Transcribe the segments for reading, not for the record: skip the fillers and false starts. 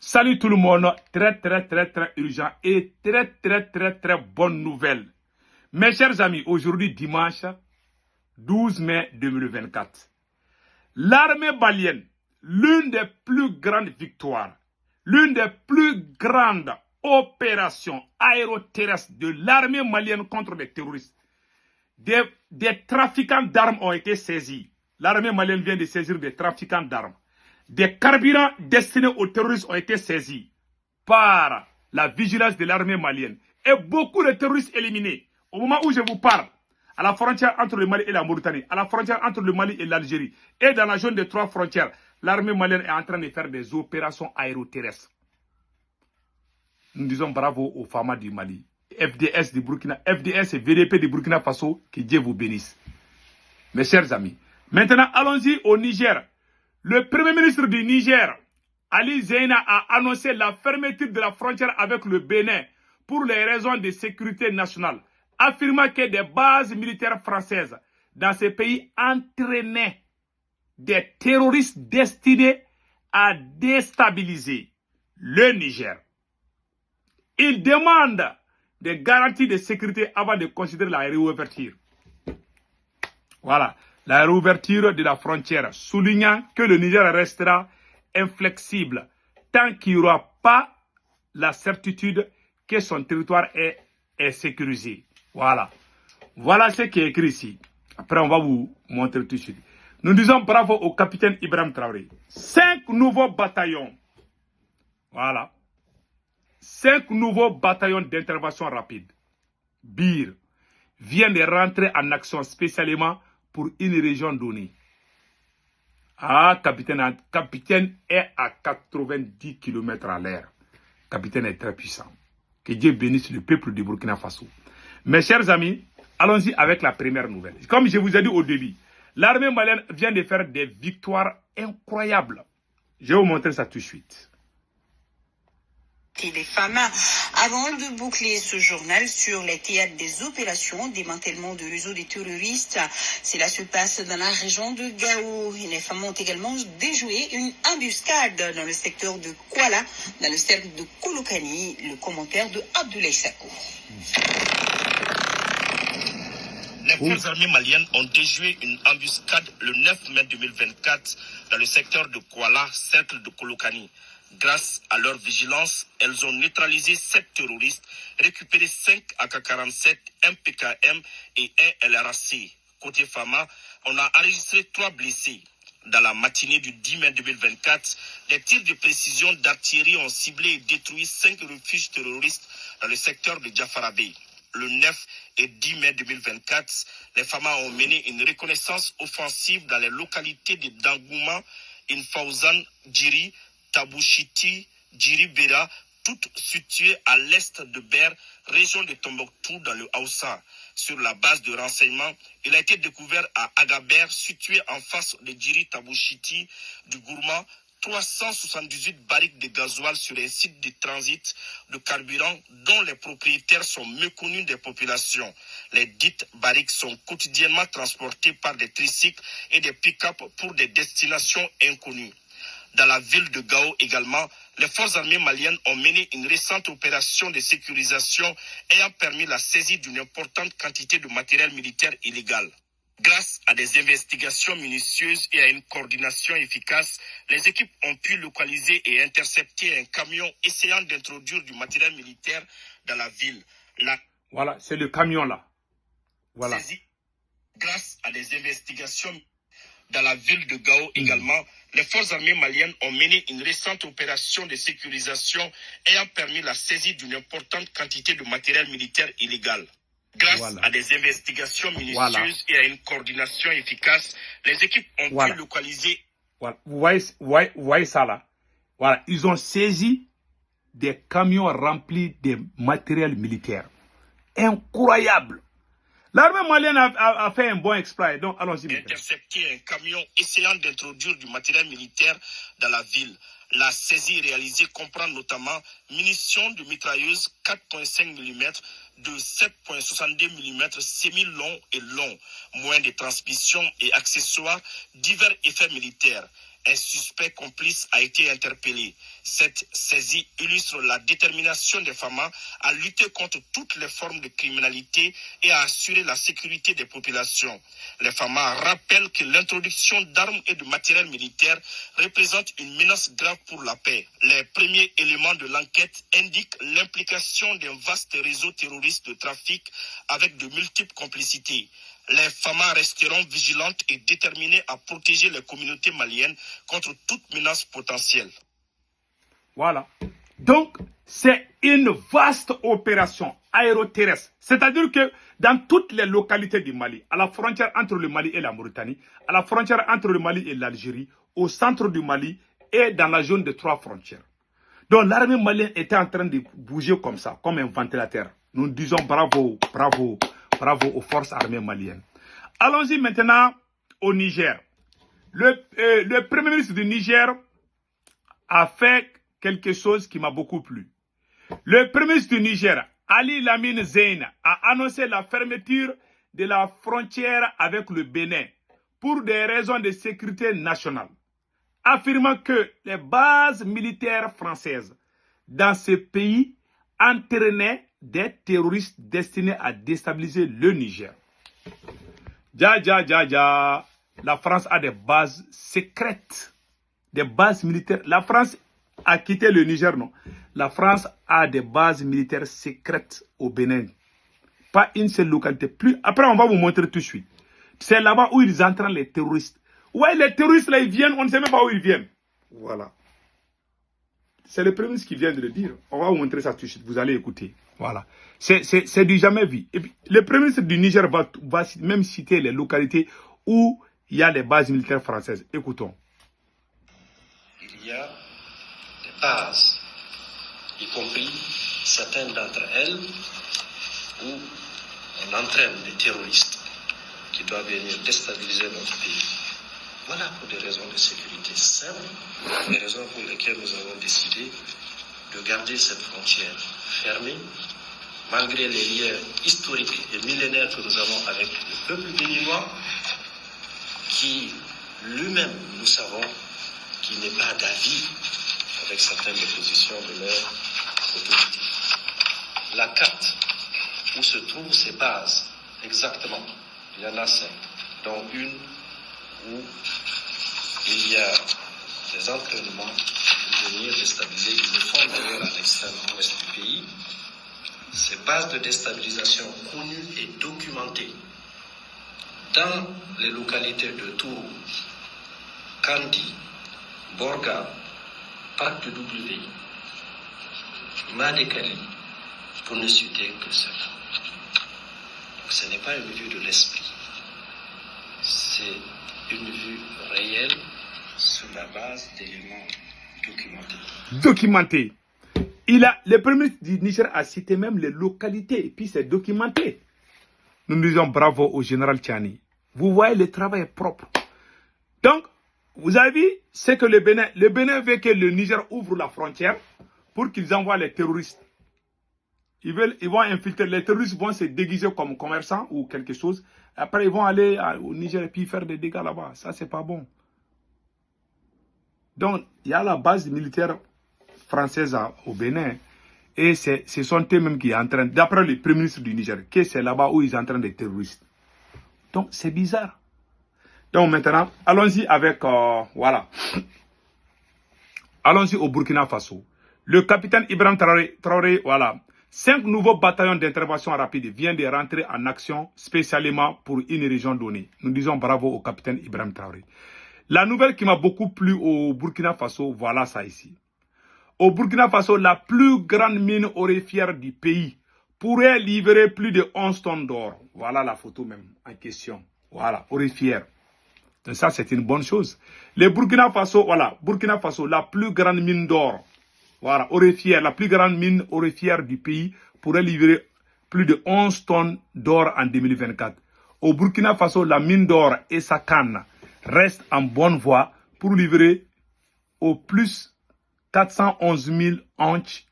Salut tout le monde, très urgent et très bonne nouvelle. Mes chers amis, aujourd'hui dimanche 12 mai 2024, l'armée malienne, l'une des plus grandes victoires, l'une des plus grandes opérations aéroterrestres de l'armée malienne contre les terroristes. Des trafiquants d'armes ont été saisis. L'armée malienne vient de saisir des trafiquants d'armes. Des carburants destinés aux terroristes ont été saisis par la vigilance de l'armée malienne. Et beaucoup de terroristes éliminés. Au moment où je vous parle, à la frontière entre le Mali et la Mauritanie, à la frontière entre le Mali et l'Algérie, et dans la zone des trois frontières, l'armée malienne est en train de faire des opérations aéroterrestres. Nous disons bravo aux femmes du Mali, FDS du Burkina, FDS et VDP du Burkina Faso, que Dieu vous bénisse. Mes chers amis, maintenant allons-y au Niger. Le premier ministre du Niger, Ali Zeina, a annoncé la fermeture de la frontière avec le Bénin pour les raisons de sécurité nationale, affirmant que des bases militaires françaises dans ces pays entraînaient des terroristes destinés à déstabiliser le Niger. Il demande des garanties de sécurité avant de considérer la réouverture. Voilà. La réouverture de la frontière, soulignant que le Niger restera inflexible tant qu'il n'y aura pas la certitude que son territoire est sécurisé. Voilà. Voilà ce qui est écrit ici. Après, on va vous montrer tout de suite. Nous disons bravo au capitaine Ibrahim Traoré. 5 nouveaux bataillons. Voilà. 5 nouveaux bataillons d'intervention rapide. BIR viennent de rentrer en action spécialement pour une région donnée. Ah, capitaine est à 90 km à l'heure. Capitaine est très puissant. Que Dieu bénisse le peuple du Burkina Faso. Mes chers amis, allons-y avec la première nouvelle. Comme je vous ai dit au début, l'armée malienne vient de faire des victoires incroyables. Je vais vous montrer ça tout de suite. Des femmes avant de boucler ce journal sur les théâtres des opérations démantèlement de réseaux des terroristes. Cela se passe dans la région de Gao. Les femmes ont également déjoué une embuscade dans le secteur de Kuala, dans le cercle de Kolokani. Le commentaire de Abdoulaye Sako. Les forces armées maliennes ont déjoué une embuscade le 9 mai 2024 dans le secteur de Kuala, cercle de Kolokani. Grâce à leur vigilance, elles ont neutralisé 7 terroristes, récupéré 5 AK-47, 1 PKM et 1 LRAC. Côté Fama, on a enregistré 3 blessés. Dans la matinée du 10 mai 2024, des tirs de précision d'artillerie ont ciblé et détruit 5 refuges terroristes dans le secteur de Djafarabé. Le 9 et 10 mai 2024, les Fama ont mené une reconnaissance offensive dans les localités de Dangouma, Infaouzan, Djiri, Tabouchiti, Djiribera, toutes situées à l'est de Ber, région de Tombouctou dans le Haoussa. Sur la base de renseignements, il a été découvert à Agaber, situé en face de Djiri Tabouchiti du Gourma, 378 barriques de gasoil sur un site de transit de carburant dont les propriétaires sont méconnus des populations. Les dites barriques sont quotidiennement transportées par des tricycles et des pick-up pour des destinations inconnues. Dans la ville de Gao également, les forces armées maliennes ont mené une récente opération de sécurisation ayant permis la saisie d'une importante quantité de matériel militaire illégal. Grâce à des investigations minutieuses et à une coordination efficace, les équipes ont pu localiser et intercepter un camion essayant d'introduire du matériel militaire dans la ville. Voilà, c'est le camion là. Voilà. Saisie. Grâce à des investigations dans la ville de Gao également, les forces armées maliennes ont mené une récente opération de sécurisation ayant permis la saisie d'une importante quantité de matériel militaire illégal. Grâce à des investigations minutieuses et à une coordination efficace, les équipes ont pu localiser. Voilà. Vous voyez ça là. Voilà. Ils ont saisi des camions remplis de matériel militaire. Incroyable. L'armée malienne a fait un bon exploit. Donc, allons-y. Intercepté un camion essayant d'introduire du matériel militaire dans la ville. La saisie réalisée comprend notamment munitions de mitrailleuses 4,5 mm, de 7,62 mm semi-long et long, moyens de transmission et accessoires, divers effets militaires. Un suspect complice a été interpellé. Cette saisie illustre la détermination des FAMA à lutter contre toutes les formes de criminalité et à assurer la sécurité des populations. Les FAMA rappellent que l'introduction d'armes et de matériel militaire représente une menace grave pour la paix. Les premiers éléments de l'enquête indiquent l'implication d'un vaste réseau terroriste de trafic avec de multiples complicités. Les FAMA resteront vigilantes et déterminées à protéger les communautés maliennes contre toute menace potentielle. Voilà. Donc, c'est une vaste opération aéroterrestre. C'est-à-dire que dans toutes les localités du Mali, à la frontière entre le Mali et la Mauritanie, à la frontière entre le Mali et l'Algérie, au centre du Mali et dans la zone des 3 frontières. Donc, l'armée malienne était en train de bouger comme ça, comme un ventilateur. Nous disons bravo, bravo, bravo aux forces armées maliennes. Allons-y maintenant au Niger. Le premier ministre du Niger a fait quelque chose qui m'a beaucoup plu. Le premier ministre du Niger, Ali Lamine Zeine, a annoncé la fermeture de la frontière avec le Bénin pour des raisons de sécurité nationale, affirmant que les bases militaires françaises dans ce pays entraînaient des terroristes destinés à déstabiliser le Niger. La France a des bases secrètes, des bases militaires. La France a quitté le Niger, non. La France a des bases militaires secrètes au Bénin. Pas une seule localité. Plus. Après, on va vous montrer tout de suite. C'est là-bas où ils entraînent les terroristes. Ouais, les terroristes, là, ils viennent, on ne sait même pas où ils viennent. Voilà. C'est le premier ministre qui vient de le dire. On va vous montrer ça tout de suite. Vous allez écouter. Voilà. C'est du jamais vu. Et puis, le premier ministre du Niger va même citer les localités où il y a les bases militaires françaises. Écoutons. Il y a des bases, y compris certaines d'entre elles, où on entraîne des terroristes qui doivent venir déstabiliser notre pays. Voilà pour des raisons de sécurité simples, les raisons pour lesquelles nous avons décidé de garder cette frontière fermée, malgré les liens historiques et millénaires que nous avons avec le peuple béninois, qui lui-même, nous savons, qui n'est pas d'avis avec certaines positions de leur autorité. La carte où se trouvent ces bases, exactement, il y en a 5, dont une où il y a des entraînements pour venir déstabiliser. Ils le font d'ailleurs à l'extrême ouest du pays. Ces bases de déstabilisation connues et documentées dans les localités de Tourou, Kandi, Borga, Parc de W, Madekali, pour ne citer que cela. Donc ce n'est pas une vue de l'esprit, c'est une vue réelle sur la base d'éléments documentés. Documenté. Le premier ministre du Niger a cité même les localités, et puis c'est documenté. Nous disons bravo au général Tchani. Vous voyez, le travail est propre. Donc, vous avez vu, c'est que le Bénin veut que le Niger ouvre la frontière pour qu'ils envoient les terroristes. Ils vont infiltrer, les terroristes vont se déguiser comme commerçants ou quelque chose. Après, ils vont aller au Niger et puis faire des dégâts là-bas. Ça, c'est pas bon. Donc, il y a la base militaire française au Bénin. Et ce sont eux-mêmes qui sont en train, d'après le premier ministre du Niger, que c'est là-bas où ils sont en train des terroristes. Donc, c'est bizarre. Donc, maintenant, allons-y avec, voilà. Allons-y au Burkina Faso. Le capitaine Ibrahim Traoré, voilà. 5 nouveaux bataillons d'intervention rapide viennent de rentrer en action spécialement pour une région donnée. Nous disons bravo au capitaine Ibrahim Traoré. La nouvelle qui m'a beaucoup plu au Burkina Faso, voilà ça ici. Au Burkina Faso, la plus grande mine aurifère du pays pourrait livrer plus de 11 tonnes d'or. Voilà la photo même en question. Voilà, aurifère. Donc ça, c'est une bonne chose. Le Burkina Faso, voilà, Burkina Faso, la plus grande mine d'or. Voilà, aurifère, la plus grande mine aurifère du pays pourrait livrer plus de 11 tonnes d'or en 2024. Au Burkina Faso, la mine d'or Essakane reste en bonne voie pour livrer au plus 411 000 onces,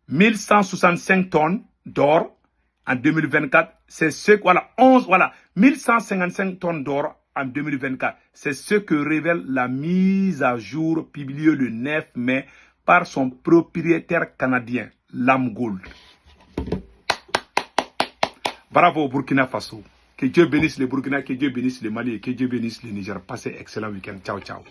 1165 tonnes d'or en 2024. C'est ce que, 1155 tonnes d'or en 2024. C'est ce que révèle la mise à jour publiée le 9 mai par son propriétaire canadien, Lamgold. Bravo Burkina Faso. Que Dieu bénisse le Burkina, que Dieu bénisse le Mali et que Dieu bénisse le Niger. Passez excellent week-end. Ciao, ciao.